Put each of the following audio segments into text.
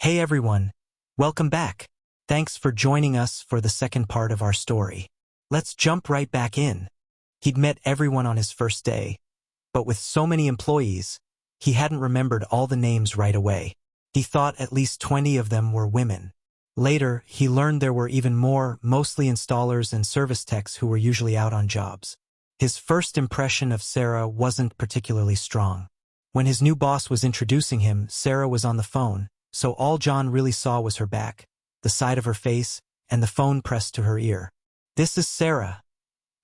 Hey everyone, welcome back. Thanks for joining us for the second part of our story. Let's jump right back in. He'd met everyone on his first day, but with so many employees, he hadn't remembered all the names right away. He thought at least 20 of them were women. Later, he learned there were even more, mostly installers and service techs who were usually out on jobs. His first impression of Sarah wasn't particularly strong. When his new boss was introducing him, Sarah was on the phone, so all John really saw was her back, the side of her face, and the phone pressed to her ear. "This is Sarah,"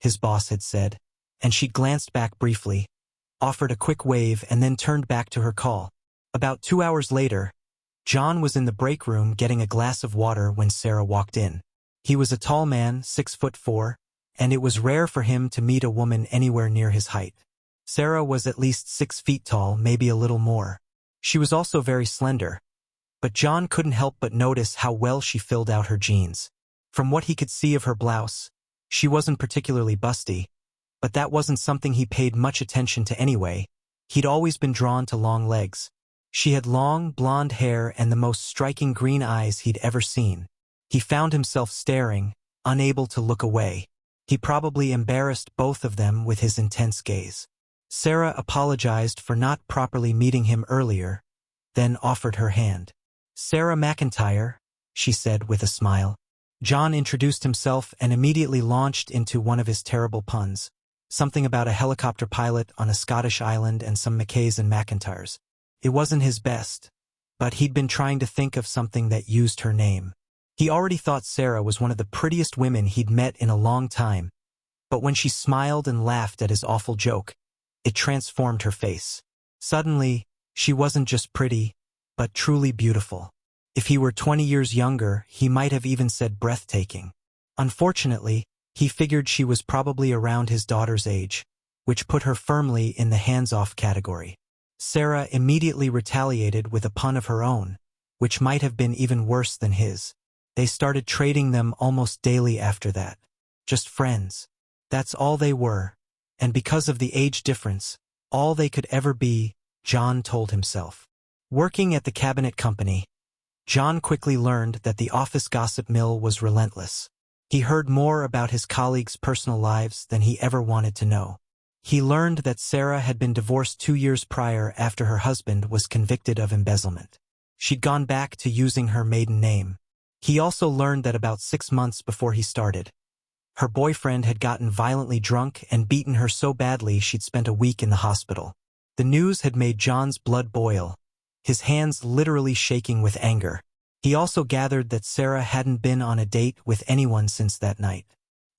his boss had said, and she glanced back briefly, offered a quick wave, and then turned back to her call. About 2 hours later, John was in the break room getting a glass of water when Sarah walked in. He was a tall man, 6'4", and it was rare for him to meet a woman anywhere near his height. Sarah was at least 6 feet tall, maybe a little more. She was also very slender, but John couldn't help but notice how well she filled out her jeans. From what he could see of her blouse, she wasn't particularly busty, but that wasn't something he paid much attention to anyway. He'd always been drawn to long legs. She had long, blonde hair and the most striking green eyes he'd ever seen. He found himself staring, unable to look away. He probably embarrassed both of them with his intense gaze. Sarah apologized for not properly meeting him earlier, then offered her hand. "Sarah McIntyre," she said with a smile. John introduced himself and immediately launched into one of his terrible puns. Something about a helicopter pilot on a Scottish island and some Mackays and McIntyres. It wasn't his best, but he'd been trying to think of something that used her name. He already thought Sarah was one of the prettiest women he'd met in a long time, but when she smiled and laughed at his awful joke, it transformed her face. Suddenly, she wasn't just pretty, but truly beautiful. If he were 20 years younger, he might have even said breathtaking. Unfortunately, he figured she was probably around his daughter's age, which put her firmly in the hands-off category. Sarah immediately retaliated with a pun of her own, which might have been even worse than his. They started trading them almost daily after that. Just friends. That's all they were. And because of the age difference, all they could ever be, John told himself. Working at the cabinet company, John quickly learned that the office gossip mill was relentless. He heard more about his colleagues' personal lives than he ever wanted to know. He learned that Sarah had been divorced 2 years prior after her husband was convicted of embezzlement. She'd gone back to using her maiden name. He also learned that about 6 months before he started, her boyfriend had gotten violently drunk and beaten her so badly she'd spent a week in the hospital. The news had made John's blood boil, his hands literally shaking with anger. He also gathered that Sarah hadn't been on a date with anyone since that night.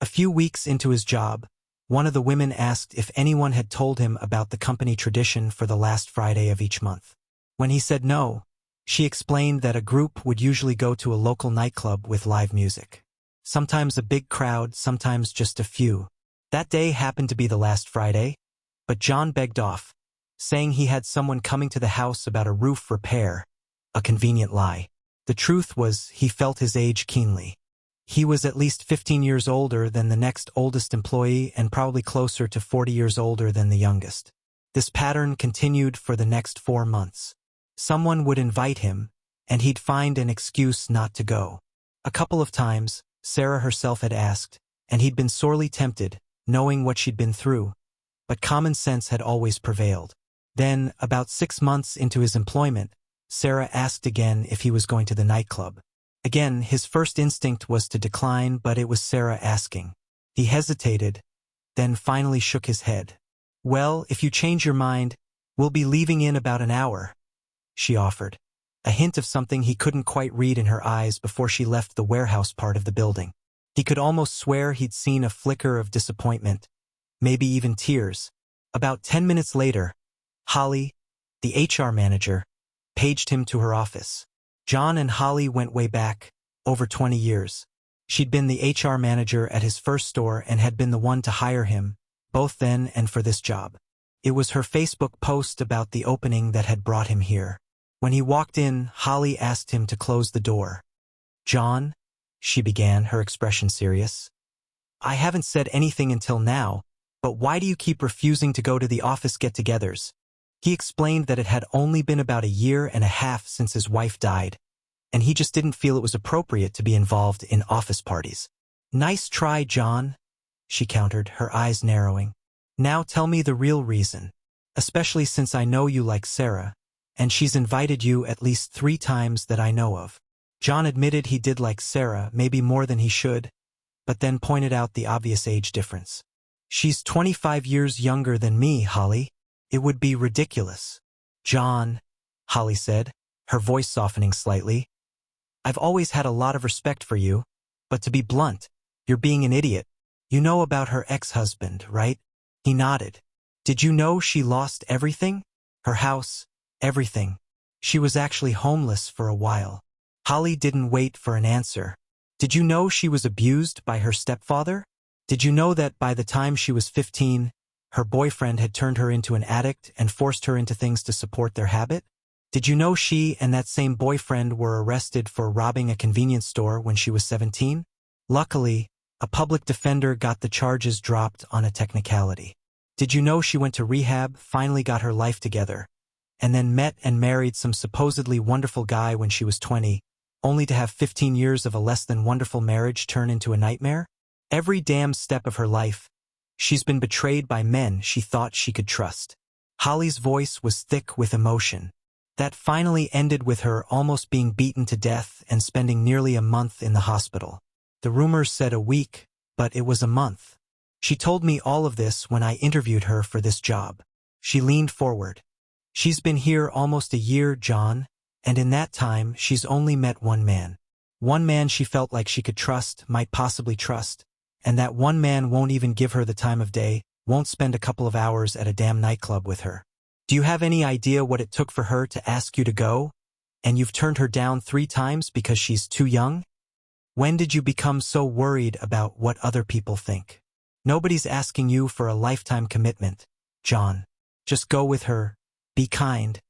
A few weeks into his job, one of the women asked if anyone had told him about the company tradition for the last Friday of each month. When he said no, she explained that a group would usually go to a local nightclub with live music. Sometimes a big crowd, sometimes just a few. That day happened to be the last Friday, but John begged off, saying he had someone coming to the house about a roof repair, a convenient lie. The truth was, he felt his age keenly. He was at least 15 years older than the next oldest employee and probably closer to 40 years older than the youngest. This pattern continued for the next 4 months. Someone would invite him, and he'd find an excuse not to go. A couple of times, Sarah herself had asked, and he'd been sorely tempted, knowing what she'd been through, but common sense had always prevailed. Then, about 6 months into his employment, Sarah asked again if he was going to the nightclub. Again, his first instinct was to decline, but it was Sarah asking. He hesitated, then finally shook his head. "Well, if you change your mind, we'll be leaving in about an hour," she offered, a hint of something he couldn't quite read in her eyes before she left the warehouse part of the building. He could almost swear he'd seen a flicker of disappointment, maybe even tears. About 10 minutes later, Holly, the HR manager, paged him to her office. John and Holly went way back, over 20 years. She'd been the HR manager at his first store and had been the one to hire him, both then and for this job. It was her Facebook post about the opening that had brought him here. When he walked in, Holly asked him to close the door. "John," she began, her expression serious. "I haven't said anything until now, but why do you keep refusing to go to the office get-togethers?" He explained that it had only been about a year and a half since his wife died, and he just didn't feel it was appropriate to be involved in office parties. "Nice try, John," she countered, her eyes narrowing. "Now tell me the real reason, especially since I know you like Sarah, and she's invited you at least 3 times that I know of." John admitted he did like Sarah, maybe more than he should, but then pointed out the obvious age difference. "She's 25 years younger than me, Holly. It would be ridiculous." "John," Holly said, her voice softening slightly, "I've always had a lot of respect for you, but to be blunt, you're being an idiot. You know about her ex-husband, right?" He nodded. "Did you know she lost everything? Her house, everything. She was actually homeless for a while." Holly didn't wait for an answer. "Did you know she was abused by her stepfather? Did you know that by the time she was 15, her boyfriend had turned her into an addict and forced her into things to support their habit? Did you know she and that same boyfriend were arrested for robbing a convenience store when she was 17? Luckily, a public defender got the charges dropped on a technicality. Did you know she went to rehab, finally got her life together, and then met and married some supposedly wonderful guy when she was 20, only to have 15 years of a less than wonderful marriage turn into a nightmare? Every damn step of her life, she's been betrayed by men she thought she could trust." Holly's voice was thick with emotion. "That finally ended with her almost being beaten to death and spending nearly a month in the hospital. The rumors said a week, but it was a month. She told me all of this when I interviewed her for this job." She leaned forward. "She's been here almost a year, John, and in that time she's only met one man. One man she felt like she could trust, might possibly trust, and that one man won't even give her the time of day, won't spend a couple of hours at a damn nightclub with her. Do you have any idea what it took for her to ask you to go? And you've turned her down 3 times because she's too young? When did you become so worried about what other people think? Nobody's asking you for a lifetime commitment, John. Just go with her, be kind,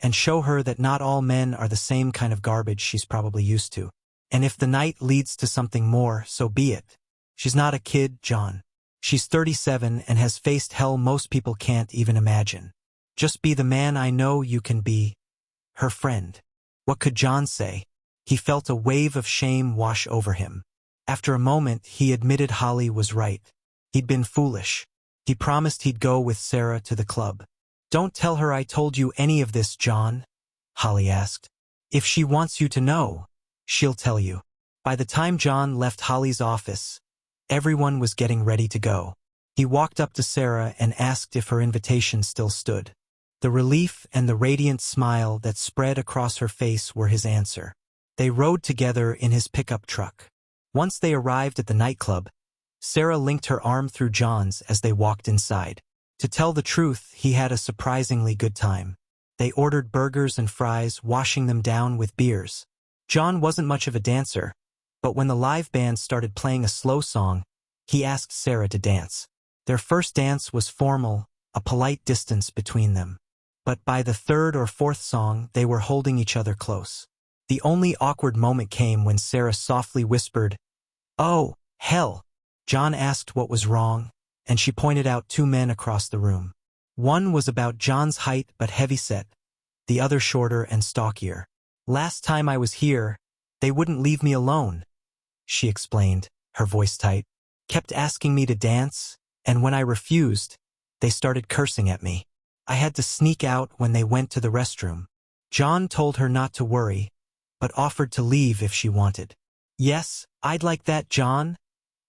and show her that not all men are the same kind of garbage she's probably used to. And if the night leads to something more, so be it. She's not a kid, John. She's 37 and has faced hell most people can't even imagine. Just be the man I know you can be, her friend." What could John say? He felt a wave of shame wash over him. After a moment, he admitted Holly was right. He'd been foolish. He promised he'd go with Sarah to the club. "Don't tell her I told you any of this, John," Holly asked. "If she wants you to know, she'll tell you." By the time John left Holly's office, everyone was getting ready to go. He walked up to Sarah and asked if her invitation still stood. The relief and the radiant smile that spread across her face were his answer. They rode together in his pickup truck. Once they arrived at the nightclub, Sarah linked her arm through John's as they walked inside. To tell the truth, he had a surprisingly good time. They ordered burgers and fries, washing them down with beers. John wasn't much of a dancer, but when the live band started playing a slow song, he asked Sarah to dance. Their first dance was formal, a polite distance between them. But by the 3rd or 4th song, they were holding each other close. The only awkward moment came when Sarah softly whispered, "Oh, hell." John asked what was wrong, and she pointed out 2 men across the room. One was about John's height but heavyset, the other shorter and stockier. "Last time I was here, they wouldn't leave me alone," she explained, her voice tight. "Kept asking me to dance, and when I refused, they started cursing at me. I had to sneak out when they went to the restroom." John told her not to worry, but offered to leave if she wanted. "Yes, I'd like that, John,"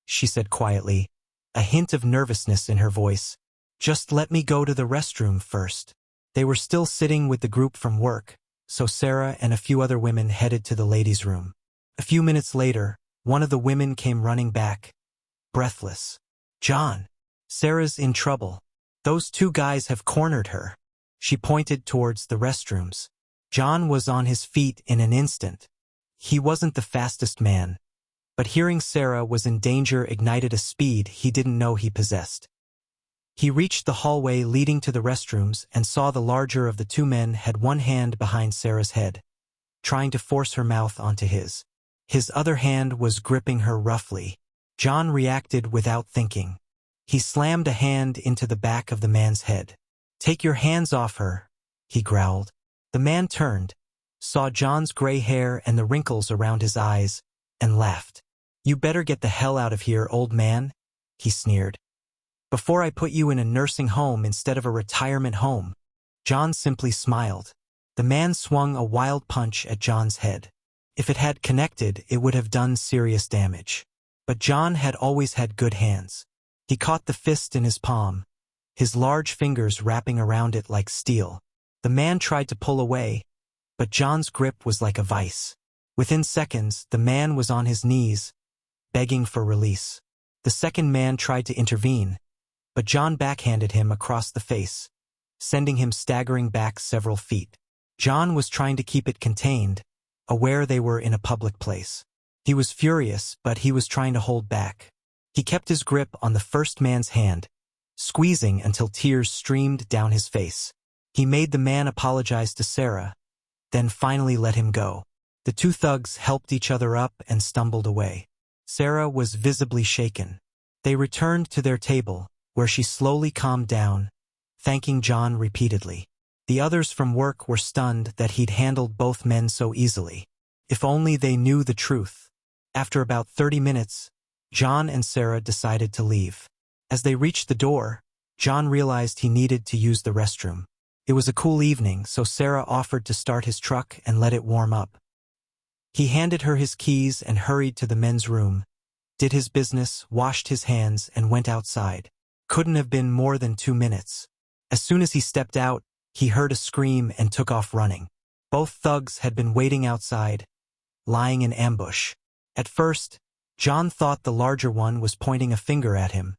she said quietly, a hint of nervousness in her voice. "Just let me go to the restroom first." They were still sitting with the group from work, so Sarah and a few other women headed to the ladies' room. A few minutes later, one of the women came running back, breathless. "John, Sarah's in trouble. Those 2 guys have cornered her." She pointed towards the restrooms. John was on his feet in an instant. He wasn't the fastest man, but hearing Sarah was in danger ignited a speed he didn't know he possessed. He reached the hallway leading to the restrooms and saw the larger of the 2 men had one hand behind Sarah's head, trying to force her mouth onto his. His other hand was gripping her roughly. John reacted without thinking. He slammed a hand into the back of the man's head. "Take your hands off her," he growled. The man turned, saw John's gray hair and the wrinkles around his eyes, and laughed. "You better get the hell out of here, old man," he sneered. "Before I put you in a nursing home instead of a retirement home." John simply smiled. The man swung a wild punch at John's head. If it had connected, it would have done serious damage. But John had always had good hands. He caught the fist in his palm, his large fingers wrapping around it like steel. The man tried to pull away, but John's grip was like a vice. Within seconds, the man was on his knees, begging for release. The second man tried to intervene, but John backhanded him across the face, sending him staggering back several feet. John was trying to keep it contained, aware they were in a public place. He was furious, but he was trying to hold back. He kept his grip on the first man's hand, squeezing until tears streamed down his face. He made the man apologize to Sarah, then finally let him go. The two thugs helped each other up and stumbled away. Sarah was visibly shaken. They returned to their table, where she slowly calmed down, thanking John repeatedly. The others from work were stunned that he'd handled both men so easily. If only they knew the truth. After about 30 minutes, John and Sarah decided to leave. As they reached the door, John realized he needed to use the restroom. It was a cool evening, so Sarah offered to start his truck and let it warm up. He handed her his keys and hurried to the men's room, did his business, washed his hands, and went outside. Couldn't have been more than 2 minutes. As soon as he stepped out, he heard a scream and took off running. Both thugs had been waiting outside, lying in ambush. At first, John thought the larger one was pointing a finger at him.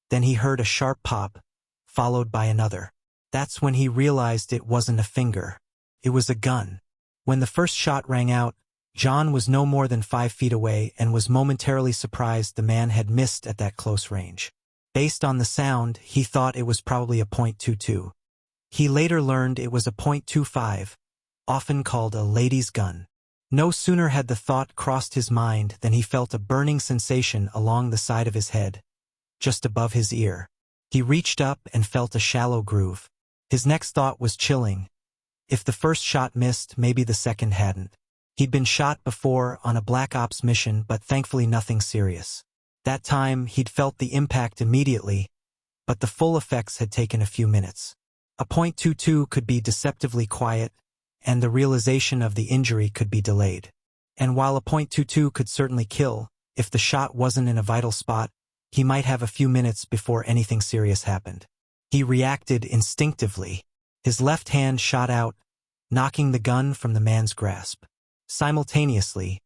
Then he heard a sharp pop, followed by another. That's when he realized it wasn't a finger. It was a gun. When the first shot rang out, John was no more than 5 feet away and was momentarily surprised the man had missed at that close range. Based on the sound, he thought it was probably a .22. He later learned it was a .25, often called a lady's gun. No sooner had the thought crossed his mind than he felt a burning sensation along the side of his head, just above his ear. He reached up and felt a shallow groove. His next thought was chilling. If the first shot missed, maybe the second hadn't. He'd been shot before on a Black Ops mission, but thankfully nothing serious. That time, he'd felt the impact immediately, but the full effects had taken a few minutes. A .22 could be deceptively quiet, and the realization of the injury could be delayed. And while a .22 could certainly kill, if the shot wasn't in a vital spot, he might have a few minutes before anything serious happened. He reacted instinctively. His left hand shot out, knocking the gun from the man's grasp. Simultaneously,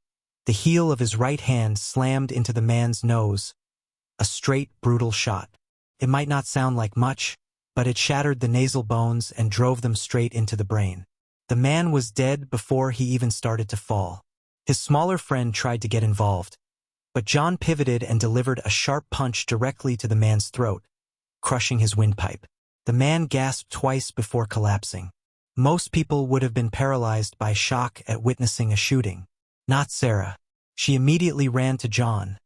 the heel of his right hand slammed into the man's nose. A straight, brutal shot. It might not sound like much, but it shattered the nasal bones and drove them straight into the brain. The man was dead before he even started to fall. His smaller friend tried to get involved, but John pivoted and delivered a sharp punch directly to the man's throat, crushing his windpipe. The man gasped twice before collapsing. Most people would have been paralyzed by shock at witnessing a shooting. Not Sarah. She immediately ran to John,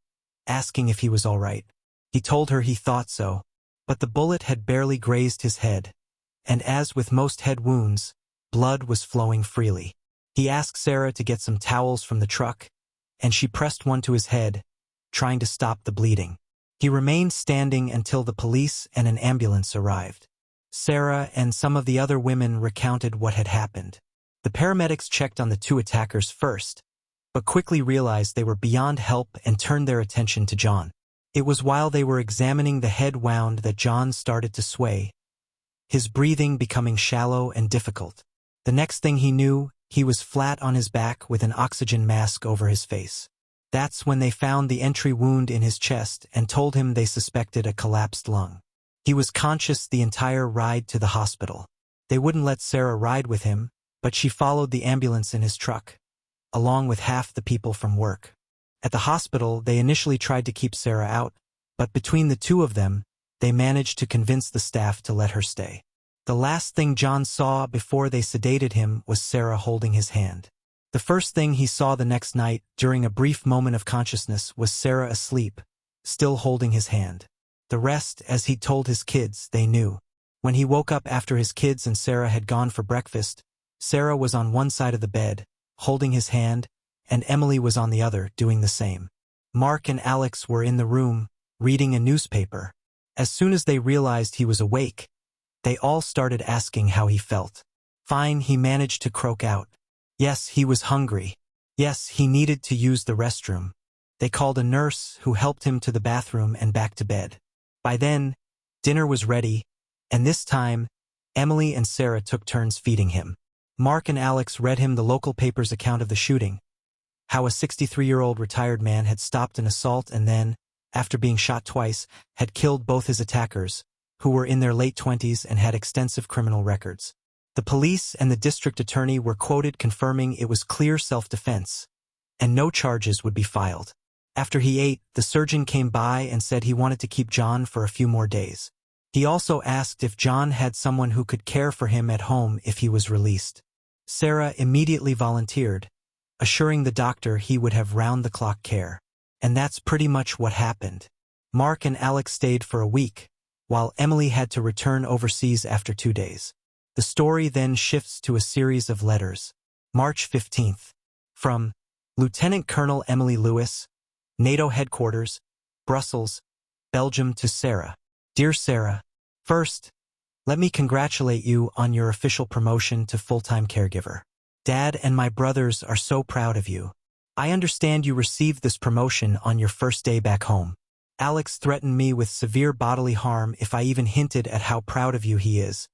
asking if he was all right. He told her he thought so, but the bullet had barely grazed his head, and as with most head wounds, blood was flowing freely. He asked Sarah to get some towels from the truck, and she pressed one to his head, trying to stop the bleeding. He remained standing until the police and an ambulance arrived. Sarah and some of the other women recounted what had happened. The paramedics checked on the two attackers first, but quickly realized they were beyond help and turned their attention to John. It was while they were examining the head wound that John started to sway, his breathing becoming shallow and difficult. The next thing he knew, he was flat on his back with an oxygen mask over his face. That's when they found the entry wound in his chest and told him they suspected a collapsed lung. He was conscious the entire ride to the hospital. They wouldn't let Sarah ride with him, but she followed the ambulance in his truck, along with half the people from work. At the hospital, they initially tried to keep Sarah out, but between the two of them, they managed to convince the staff to let her stay. The last thing John saw before they sedated him was Sarah holding his hand. The first thing he saw the next night, during a brief moment of consciousness, was Sarah asleep, still holding his hand. The rest, as he told his kids, they knew. When he woke up after his kids and Sarah had gone for breakfast, Sarah was on one side of the bed, holding his hand, and Emily was on the other, doing the same. Mark and Alex were in the room, reading a newspaper. As soon as they realized he was awake, they all started asking how he felt. Fine, he managed to croak out. Yes, he was hungry. Yes, he needed to use the restroom. They called a nurse who helped him to the bathroom and back to bed. By then, dinner was ready, and this time, Emily and Sarah took turns feeding him. Mark and Alex read him the local paper's account of the shooting, how a 63-year-old retired man had stopped an assault and then, after being shot twice, had killed both his attackers, who were in their late 20s and had extensive criminal records. The police and the district attorney were quoted confirming it was clear self-defense, and no charges would be filed. After he ate, the surgeon came by and said he wanted to keep John for a few more days. He also asked if John had someone who could care for him at home if he was released. Sarah immediately volunteered, assuring the doctor he would have round-the-clock care. And that's pretty much what happened. Mark and Alex stayed for a week, while Emily had to return overseas after 2 days. The story then shifts to a series of letters. March 15th. From Lieutenant Colonel Emily Lewis, NATO Headquarters, Brussels, Belgium to Sarah. Dear Sarah, first, let me congratulate you on your official promotion to full-time caregiver. Dad and my brothers are so proud of you. I understand you received this promotion on your first day back home. Alex threatened me with severe bodily harm if I even hinted at how proud of you he is,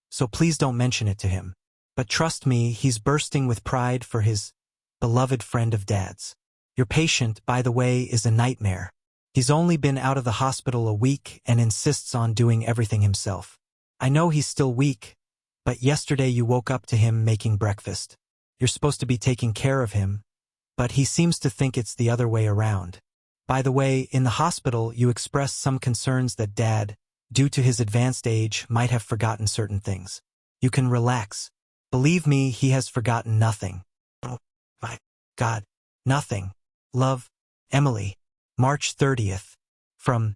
so please don't mention it to him. But trust me, he's bursting with pride for his beloved friend of Dad's. Your patient, by the way, is a nightmare. He's only been out of the hospital a week and insists on doing everything himself. I know he's still weak, but yesterday you woke up to him making breakfast. You're supposed to be taking care of him, but he seems to think it's the other way around. By the way, in the hospital you expressed some concerns that Dad, due to his advanced age, might have forgotten certain things. You can relax. Believe me, he has forgotten nothing. Oh, my God, nothing. Love, Emily. March 30th. From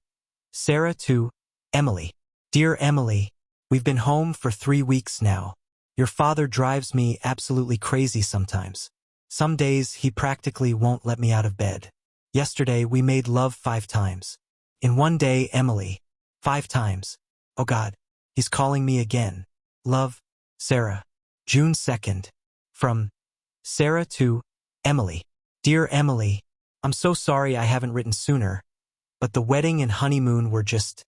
Sarah to Emily. Dear Emily, we've been home for 3 weeks now. Your father drives me absolutely crazy sometimes. Some days he practically won't let me out of bed. Yesterday we made love 5 times. In one day, Emily. 5 times. Oh God, he's calling me again. Love, Sarah. June 2nd. From Sarah to Emily. Dear Emily, I'm so sorry I haven't written sooner, but the wedding and honeymoon were just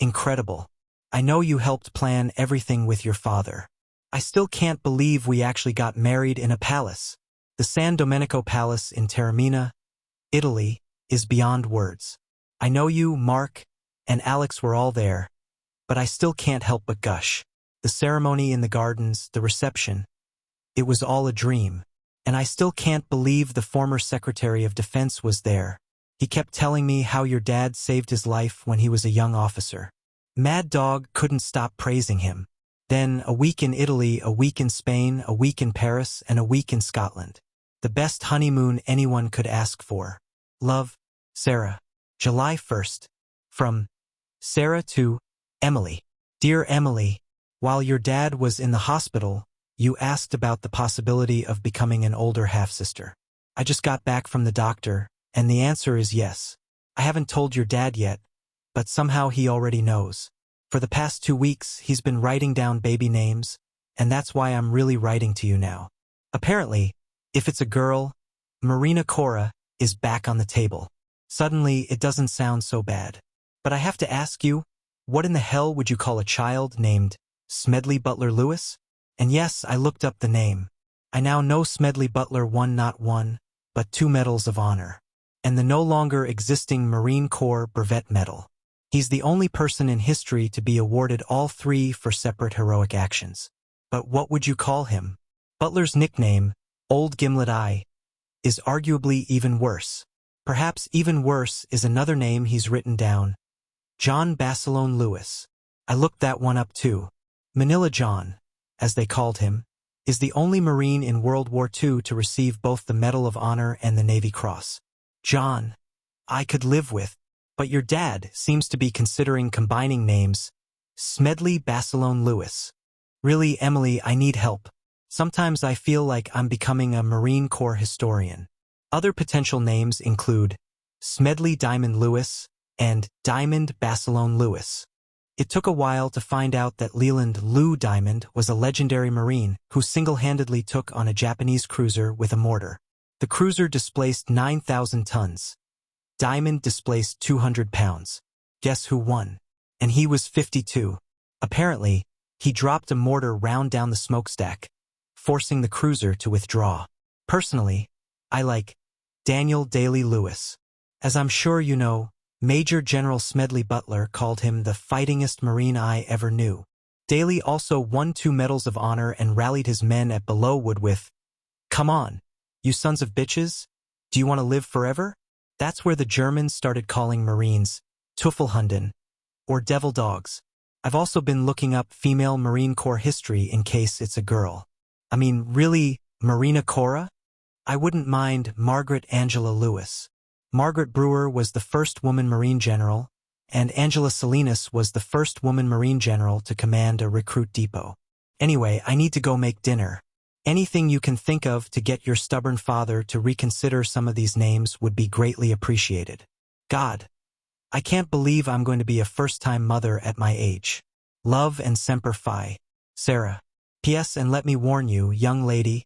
incredible. I know you helped plan everything with your father. I still can't believe we actually got married in a palace. The San Domenico Palace in Taormina, Italy, is beyond words. I know you, Mark, and Alex were all there, but I still can't help but gush. The ceremony in the gardens, the reception, it was all a dream. And I still can't believe the former Secretary of Defense was there. He kept telling me how your dad saved his life when he was a young officer. Mad Dog couldn't stop praising him. Then a week in Italy, a week in Spain, a week in Paris, and a week in Scotland. The best honeymoon anyone could ask for. Love, Sarah. July 1st. From Sarah to Emily. Dear Emily, while your dad was in the hospital, you asked about the possibility of becoming an older half-sister. I just got back from the doctor, and the answer is yes. I haven't told your dad yet, but somehow he already knows. For the past 2 weeks, he's been writing down baby names, and that's why I'm really writing to you now. Apparently, if it's a girl, Marina Cora is back on the table. Suddenly, it doesn't sound so bad. But I have to ask you, what in the hell would you call a child named Smedley Butler Lewis? And yes, I looked up the name. I now know Smedley Butler won not 1, but 2 medals of honor, and the no longer existing Marine Corps Brevet Medal. He's the only person in history to be awarded all 3 for separate heroic actions. But what would you call him? Butler's nickname, Old Gimlet Eye, is arguably even worse. Perhaps even worse is another name he's written down. John Basilone Lewis. I looked that one up too. Manila John, as they called him, is the only Marine in World War II to receive both the Medal of Honor and the Navy Cross. John, I could live with, but your dad seems to be considering combining names. Smedley Basilone Lewis. Really, Emily, I need help. Sometimes I feel like I'm becoming a Marine Corps historian. Other potential names include Smedley Diamond Lewis and Diamond Basilone Lewis. It took a while to find out that Leland Lou Diamond was a legendary Marine who single-handedly took on a Japanese cruiser with a mortar. The cruiser displaced 9,000 tons. Diamond displaced 200 pounds. Guess who won? And he was 52. Apparently, he dropped a mortar round down the smokestack, forcing the cruiser to withdraw. Personally, I like Daniel Daly-Lewis. As I'm sure you know, Major General Smedley Butler called him the fightingest Marine I ever knew. Daly also won 2 medals of honor and rallied his men at Belleauwood with, "Come on, you sons of bitches, do you want to live forever?" That's where the Germans started calling Marines Teufelhunden, or devil dogs. I've also been looking up female Marine Corps history in case it's a girl. I mean, really, Marina Cora? I wouldn't mind Margaret Angela Lewis. Margaret Brewer was the first woman Marine general, and Angela Salinas was the first woman Marine general to command a recruit depot. Anyway, I need to go make dinner. Anything you can think of to get your stubborn father to reconsider some of these names would be greatly appreciated. God, I can't believe I'm going to be a first-time mother at my age. Love and Semper Fi. Sarah. P.S. And let me warn you, young lady,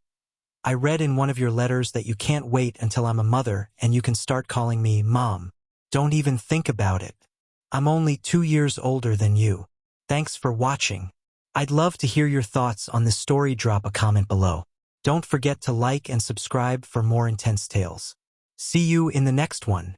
I read in one of your letters that you can't wait until I'm a mother and you can start calling me Mom. Don't even think about it. I'm only 2 years older than you. Thanks for watching. I'd love to hear your thoughts on this story. Drop a comment below. Don't forget to like and subscribe for more intense tales. See you in the next one.